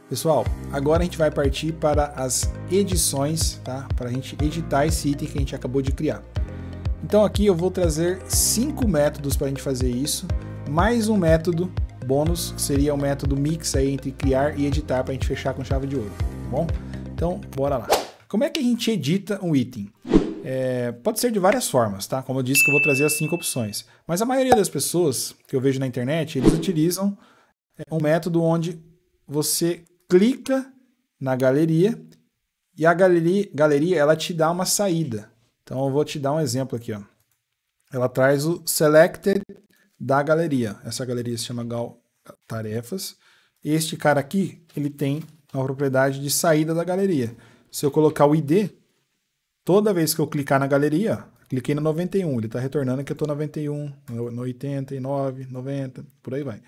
Pessoal, agora a gente vai partir para as edições, tá? Para a gente editar esse item que a gente acabou de criar. Então aqui eu vou trazer 5 métodos para a gente fazer isso, mais um método bônus, que seria o método mix aí entre criar e editar para a gente fechar com chave de ouro, tá bom? Então, bora lá. Como é que a gente edita um item? Pode ser de várias formas, tá? Como eu disse que eu vou trazer as 5 opções. Mas a maioria das pessoas que eu vejo na internet, eles utilizam um método onde você clica na galeria e a galeria ela te dá uma saída. Então eu vou te dar um exemplo aqui, ó. Ela traz o selected da galeria. Essa galeria se chama Gal Tarefas. Este cara aqui, ele tem a propriedade de saída da galeria. Se eu colocar o ID, toda vez que eu clicar na galeria, cliquei no 91, ele está retornando que eu estou no 91, no 89, 90, por aí vai.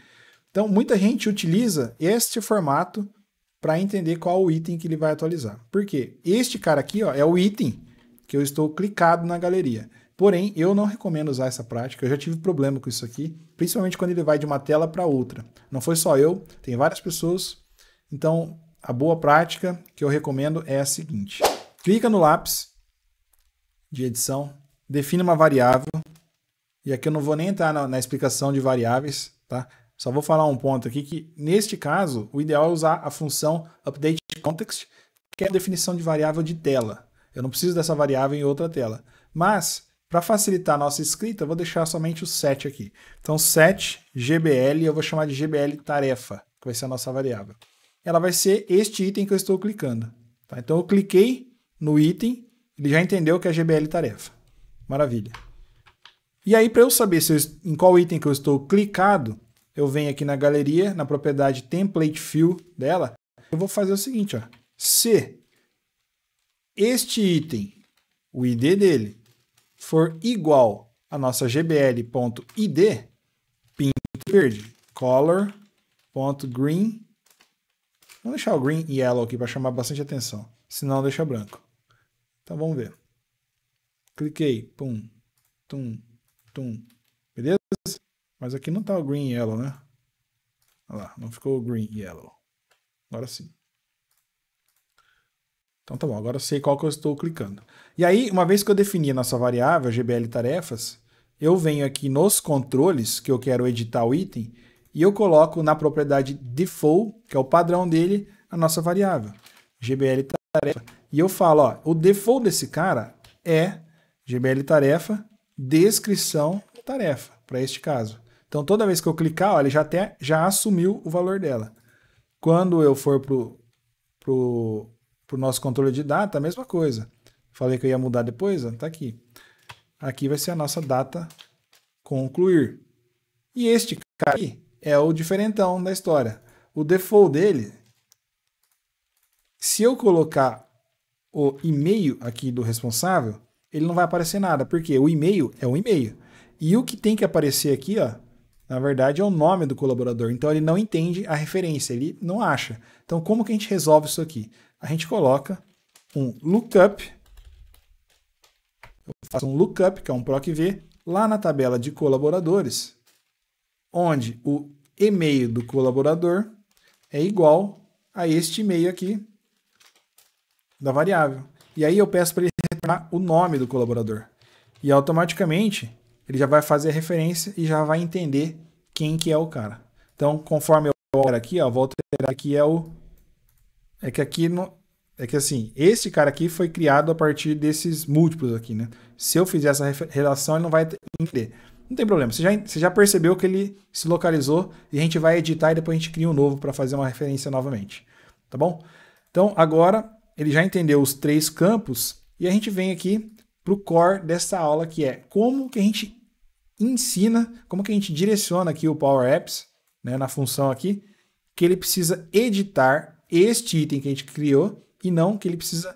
Então muita gente utiliza este formato para entender qual o item que ele vai atualizar. Por quê? Este cara aqui, ó, é o item que eu estou clicado na galeria. Porém, eu não recomendo usar essa prática, eu já tive problema com isso aqui, principalmente quando ele vai de uma tela para outra. Não foi só eu, tem várias pessoas. Então, a boa prática que eu recomendo é a seguinte. Clica no lápis de edição, define uma variável, e aqui eu não vou nem entrar na explicação de variáveis, tá? Só vou falar um ponto aqui que, neste caso, o ideal é usar a função updateContext, que é a definição de variável de tela. Eu não preciso dessa variável em outra tela. Mas, para facilitar a nossa escrita, eu vou deixar somente o set aqui. Então, set GBL, eu vou chamar de GBL tarefa, que vai ser a nossa variável. Ela vai ser este item que eu estou clicando. Tá? Então, eu cliquei no item, ele já entendeu que é GBL tarefa. Maravilha. E aí, para eu saber em qual item que eu estou clicado, eu venho aqui na galeria, na propriedade template fill dela, eu vou fazer o seguinte, ó. Se este item, o ID dele, for igual a nossa gbl.id, pinto verde, color.green, vamos deixar o green e yellow aqui para chamar bastante atenção, senão deixa branco. Então vamos ver. Cliquei, pum, tum, tum, beleza? Mas aqui não está o green e yellow, né? Olha lá, não ficou o green e yellow. Agora sim. Então tá bom, agora eu sei qual que eu estou clicando. E aí, uma vez que eu defini a nossa variável, GBL tarefas, eu venho aqui nos controles, que eu quero editar o item, e eu coloco na propriedade default, que é o padrão dele, a nossa variável, GBL tarefa. E eu falo, ó, o default desse cara é GBL tarefa, descrição tarefa, para este caso. Então, toda vez que eu clicar, ó, ele já assumiu o valor dela. Quando eu for pro nosso controle de data, a mesma coisa. Falei que eu ia mudar depois, ó, tá aqui. Aqui vai ser a nossa data concluir. E este cara aqui é o diferentão da história. O default dele, se eu colocar o e-mail aqui do responsável, ele não vai aparecer nada, porque o e-mail é um e-mail. E o que tem que aparecer aqui, ó, na verdade, é o nome do colaborador. Então, ele não entende a referência, ele não acha. Então, como que a gente resolve isso aqui? A gente coloca um lookup, eu faço um lookup, que é um PROC-V, lá na tabela de colaboradores, onde o e-mail do colaborador é igual a este e-mail aqui da variável. E aí eu peço para ele retornar o nome do colaborador. E automaticamente ele já vai fazer a referência e já vai entender quem que é o cara. Então, conforme eu volto aqui, ó, volto aqui é que assim, esse cara aqui foi criado a partir desses múltiplos aqui, né? Se eu fizer essa relação, ele não vai entender. Não tem problema, você já percebeu que ele se localizou e a gente vai editar e depois a gente cria um novo para fazer uma referência novamente, tá bom? Então, agora ele já entendeu os 3 campos e a gente vem aqui para o core dessa aula, que é como que a gente ensina, como que a gente direciona aqui o Power Apps, né, na função aqui, que ele precisa editar este item que a gente criou e não que ele precisa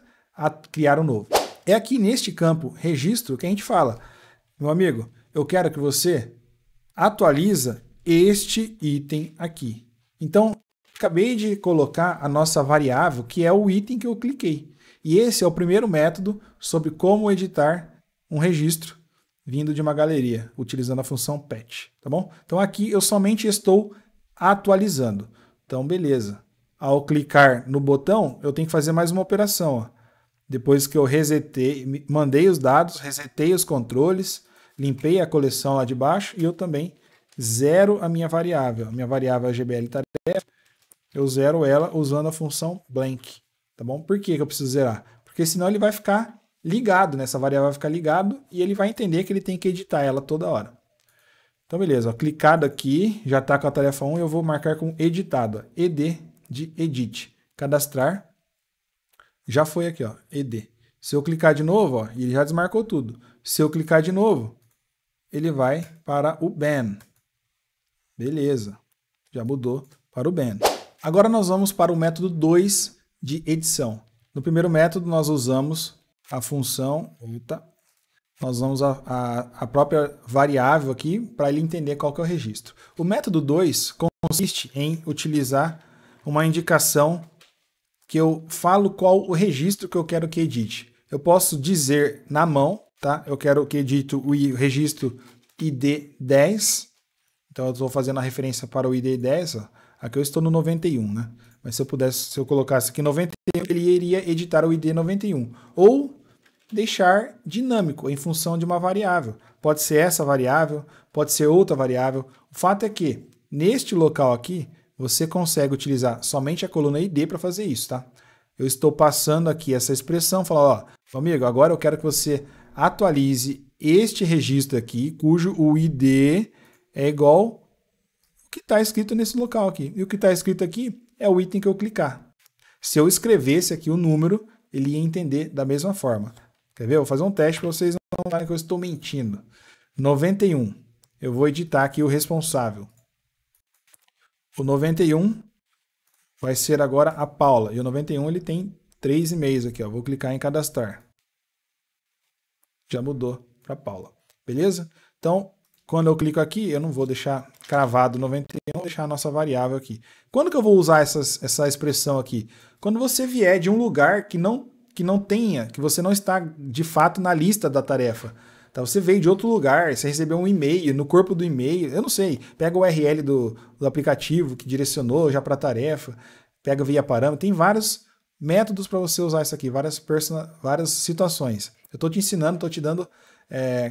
criar um novo. É aqui neste campo registro que a gente fala, meu amigo, eu quero que você atualiza este item aqui. Então, acabei de colocar a nossa variável, que é o item que eu cliquei. E esse é o primeiro método sobre como editar um registro vindo de uma galeria, utilizando a função patch, tá bom? Então aqui eu somente estou atualizando. Então beleza. ao clicar no botão, eu tenho que fazer mais uma operação. Ó. Depois que eu resetei, mandei os dados, resetei os controles, limpei a coleção lá de baixo e eu também zero a minha variável. A minha variável é GBL tarefa, eu zero ela usando a função blank. Tá bom? Por que eu preciso zerar? Porque senão ele vai ficar ligado, né? Essa variável vai ficar ligado e ele vai entender que ele tem que editar ela toda hora. Então, beleza. Ó, clicado aqui, já está com a tarefa 1, eu vou marcar com editado. Ó, ed de edit. Cadastrar. Já foi aqui, ó, ed. Se eu clicar de novo, ó, ele já desmarcou tudo. Se eu clicar de novo, ele vai para o ban. Beleza. Já mudou para o ban. Agora nós vamos para o método 2 de edição. No primeiro método, nós usamos a função, nós usamos a própria variável aqui para ele entender qual que é o registro. O método 2 consiste em utilizar uma indicação que eu falo qual o registro que eu quero que edite. Eu posso dizer na mão, tá? Eu quero que edite o registro ID10. Então eu estou fazendo a referência para o ID10, ó. Aqui eu estou no 91, né? Mas se eu colocasse aqui 91, ele iria editar o ID91. Ou deixar dinâmico, em função de uma variável. Pode ser essa variável, pode ser outra variável. O fato é que, neste local aqui, você consegue utilizar somente a coluna ID para fazer isso, tá? Eu estou passando aqui essa expressão, falando, ó, amigo, agora eu quero que você atualize este registro aqui, cujo o ID é igual o que está escrito nesse local aqui. E o que está escrito aqui é o item que eu clicar. Se eu escrevesse aqui o número, ele ia entender da mesma forma. Quer ver? Eu vou fazer um teste para vocês não falarem que eu estou mentindo. 91. Eu vou editar aqui o responsável. O 91 vai ser agora a Paula. E o 91 ele tem 3 e-mails aqui. Ó. Vou clicar em cadastrar. Já mudou para Paula. Beleza? Então, quando eu clico aqui, eu não vou deixar cravado 91, vou deixar a nossa variável aqui. Quando que eu vou usar essa expressão aqui? Quando você vier de um lugar que não tenha, que você não está de fato na lista da tarefa. Então, você veio de outro lugar, você recebeu um e-mail, no corpo do e-mail, eu não sei, pega o URL do aplicativo que direcionou já para a tarefa, pega via parâmetro, tem vários métodos para você usar isso aqui, várias situações. Eu estou te ensinando, estou te dando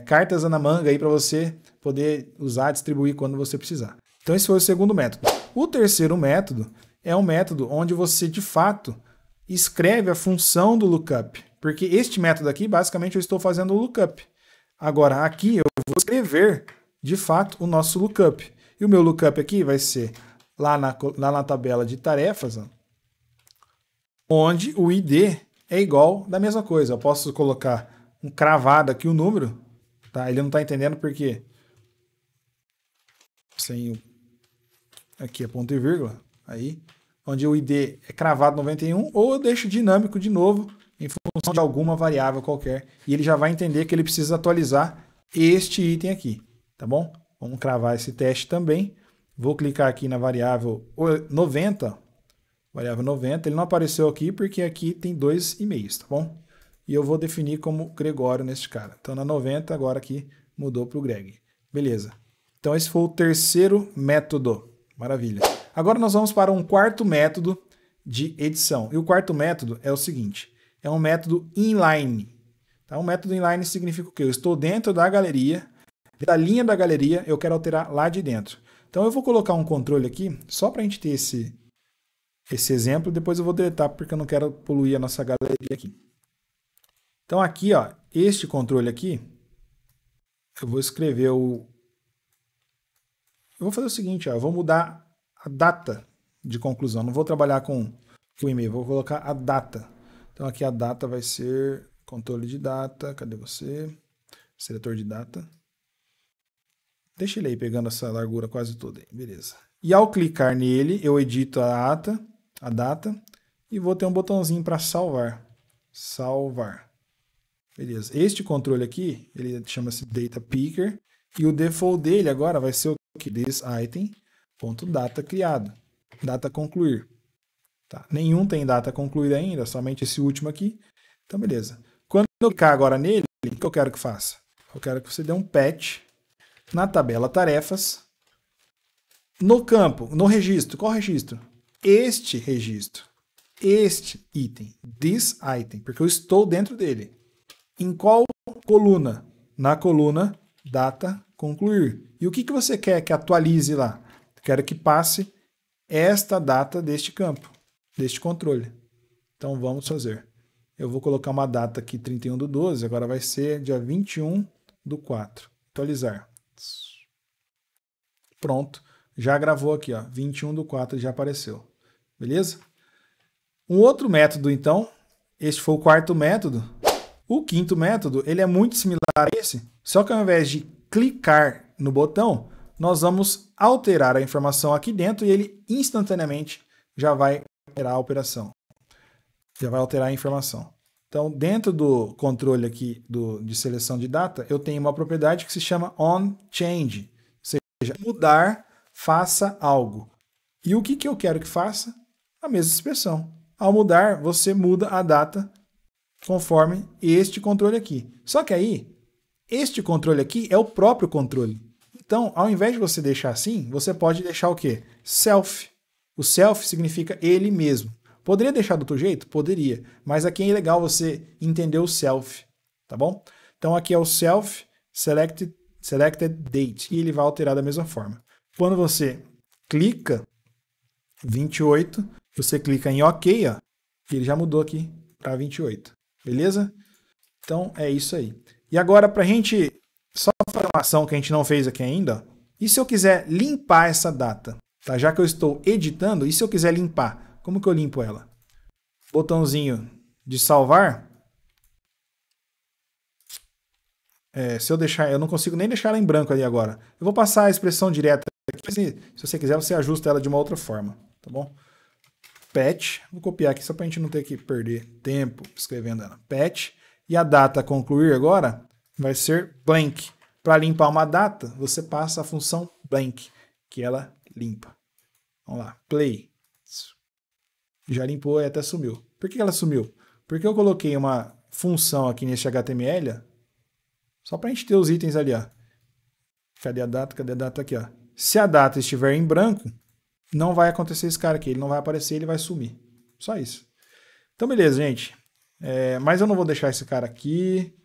cartas na manga aí para você poder usar, distribuir quando você precisar. Então esse foi o segundo método. O terceiro método é um método onde você de fato escreve a função do lookup, porque este método aqui basicamente eu estou fazendo o lookup. Agora aqui eu vou escrever de fato o nosso lookup. E o meu lookup aqui vai ser lá na tabela de tarefas, ó, onde o ID é igual da mesma coisa. Eu posso colocar um cravado aqui o número, tá? Ele não está entendendo porque aqui é ponto e vírgula, aí, onde o ID é cravado 91, ou eu deixo dinâmico de novo em função de alguma variável qualquer, e ele já vai entender que ele precisa atualizar este item aqui, tá bom? Vamos cravar esse teste também. Vou clicar aqui na variável 90, variável 90, ele não apareceu aqui porque aqui tem 2 e-mails, tá bom? E eu vou definir como Gregório neste cara. Então na 90 agora aqui mudou para o Greg. Beleza. Então esse foi o terceiro método. Maravilha. Agora nós vamos para um quarto método de edição. E o quarto método é o seguinte. É um método inline. Tá? Um método inline significa o quê? Eu estou dentro da galeria. Da linha da galeria eu quero alterar lá de dentro. Então eu vou colocar um controle aqui só para a gente ter esse exemplo. Depois eu vou deletar porque eu não quero poluir a nossa galeria aqui. Então aqui, ó, este controle aqui, eu vou escrever Eu vou fazer o seguinte, ó, eu vou mudar a data de conclusão. Não vou trabalhar com o e-mail, vou colocar a data. Então aqui a data vai ser controle de data. Cadê você? Seletor de data. Deixa ele aí pegando essa largura quase toda aí, beleza. E ao clicar nele, eu edito a data e vou ter um botãozinho para salvar. Salvar. Beleza. Este controle aqui, ele chama-se Data Picker e o default dele agora vai ser o que? This item.data criado. Data concluir. Tá. Nenhum tem data concluída ainda, somente esse último aqui. Então, beleza. Quando eu clicar agora nele, o que eu quero que faça? Eu quero que você dê um patch na tabela tarefas, no campo, no registro. Qual registro? este registro, este item, this item, porque eu estou dentro dele. Em qual coluna? Na coluna data concluir. E o que você quer que atualize lá? Quero que passe esta data deste campo, deste controle. Então vamos fazer. Eu vou colocar uma data aqui, 31/12, agora vai ser dia 21/4. Atualizar. Pronto. Já gravou aqui, ó, 21/4 já apareceu. Beleza? Um outro método, então, este foi o quarto método. O quinto método, ele é muito similar a esse, só que ao invés de clicar no botão, nós vamos alterar a informação aqui dentro e ele instantaneamente já vai alterar a operação. Já vai alterar a informação. Então, dentro do controle aqui de seleção de data, eu tenho uma propriedade que se chama onChange, ou seja, mudar, faça algo. E o que eu quero que faça? A mesma expressão. Ao mudar, você muda a data conforme este controle aqui. Só que aí, este controle aqui é o próprio controle. Então, ao invés de você deixar assim, você pode deixar o quê? Self. O self significa ele mesmo. Poderia deixar do outro jeito? Poderia. Mas aqui é legal você entender o self, tá bom? Então aqui é o self selected date e ele vai alterar da mesma forma. Quando você clica 28, você clica em OK, ó, e ele já mudou aqui para 28. Beleza? Então é isso aí. E agora para a gente só fazer uma ação que a gente não fez aqui ainda, e se eu quiser limpar essa data? Tá? Já que eu estou editando, e se eu quiser limpar? Como que eu limpo ela? Botãozinho de salvar. Se eu deixar, eu não consigo nem deixar ela em branco ali agora. Eu vou passar a expressão direta aqui. Se você quiser, você ajusta ela de uma outra forma, tá bom? Patch, vou copiar aqui só para a gente não ter que perder tempo escrevendo ela. Patch, e a data a concluir agora vai ser blank. Para limpar uma data, você passa a função blank, que ela limpa. Vamos lá, play. Já limpou e até sumiu. Por que ela sumiu? Porque eu coloquei uma função aqui nesse HTML, só para a gente ter os itens ali, ó. Cadê a data? Cadê a data aqui, ó? Se a data estiver em branco, não vai acontecer esse cara aqui. Ele não vai aparecer, ele vai sumir. Só isso. Então, beleza, gente. Mas eu não vou deixar esse cara aqui.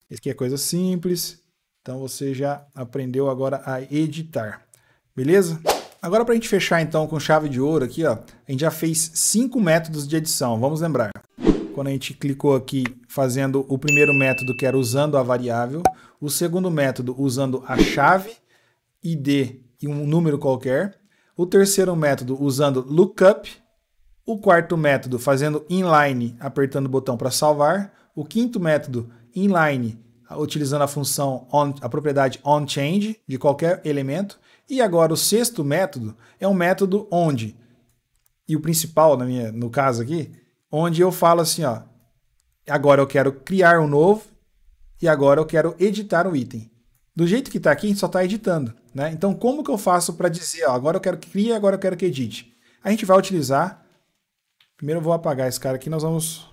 Esse aqui é coisa simples. Então, você já aprendeu agora a editar. Beleza? Agora, para a gente fechar, então, com chave de ouro aqui, ó, a gente já fez 5 métodos de edição. Vamos lembrar. Quando a gente clicou aqui fazendo o primeiro método, que era usando a variável. O segundo método, usando a chave, ID e um número qualquer. O terceiro método, usando lookup. O quarto método, fazendo inline, apertando o botão para salvar. O quinto método, inline, utilizando a função a propriedade onChange de qualquer elemento. E agora o sexto método é um método onde, e o principal no caso aqui, onde eu falo assim, ó, agora eu quero criar um novo e agora eu quero editar um item. Do jeito que está aqui, a gente só está editando, né? Então, como que eu faço para dizer, ó, agora eu quero que crie, agora eu quero que edite? A gente vai utilizar, primeiro eu vou apagar esse cara aqui, nós vamos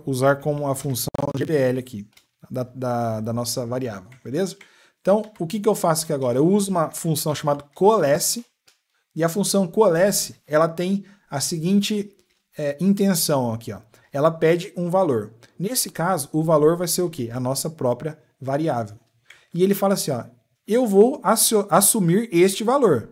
usar como a função GPL aqui, da nossa variável, beleza? Então, o que eu faço aqui agora? Eu uso uma função chamada coalesce, e a função coalesce, ela tem a seguinte intenção aqui, ó. Ela pede um valor. Nesse caso, o valor vai ser o quê? A nossa própria variável. E ele fala assim, ó, eu vou assumir este valor.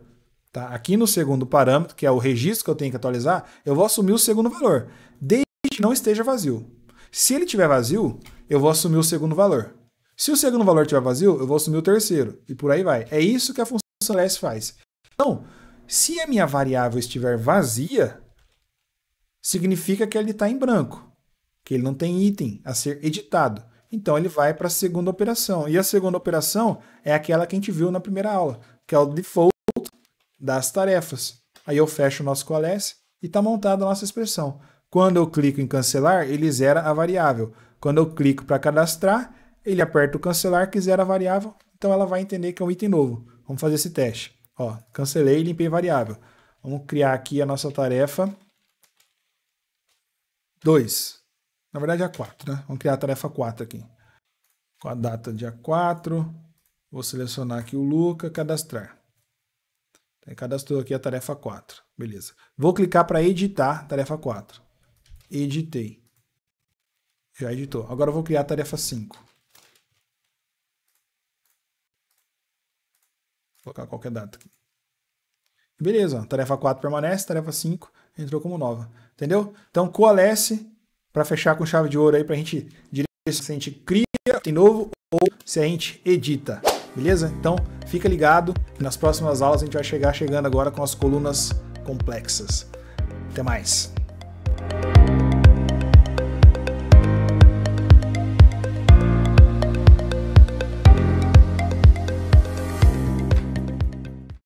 Tá? Aqui no segundo parâmetro, que é o registro que eu tenho que atualizar, eu vou assumir o segundo valor, desde que não esteja vazio. Se ele estiver vazio, eu vou assumir o segundo valor. Se o segundo valor estiver vazio, eu vou assumir o terceiro. E por aí vai. É isso que a função coalesce faz. Então, se a minha variável estiver vazia, significa que ele está em branco, que ele não tem item a ser editado. Então ele vai para a segunda operação. E a segunda operação é aquela que a gente viu na primeira aula, que é o default das tarefas. Aí eu fecho o nosso coalesce e está montada a nossa expressão. Quando eu clico em cancelar, ele zera a variável. Quando eu clico para cadastrar, ele aperta o cancelar que zera a variável. Então ela vai entender que é um item novo. Vamos fazer esse teste. Ó, cancelei e limpei variável. Vamos criar aqui a nossa tarefa 2. Na verdade é a 4, né? Vamos criar a tarefa 4 aqui. Com a data dia 4. Vou selecionar aqui o Luca, cadastrar. Cadastrou aqui a tarefa 4. Beleza. Vou clicar para editar tarefa 4. Editei. Já editou. Agora eu vou criar a tarefa 5. Vou colocar qualquer data aqui. Beleza, tarefa 4 permanece, tarefa 5 entrou como nova. Entendeu? Então coalesce para fechar com chave de ouro aí, para a gente direcionar se a gente cria item novo ou se a gente edita. Beleza? Então fica ligado. Nas próximas aulas a gente vai chegando agora com as colunas complexas. Até mais.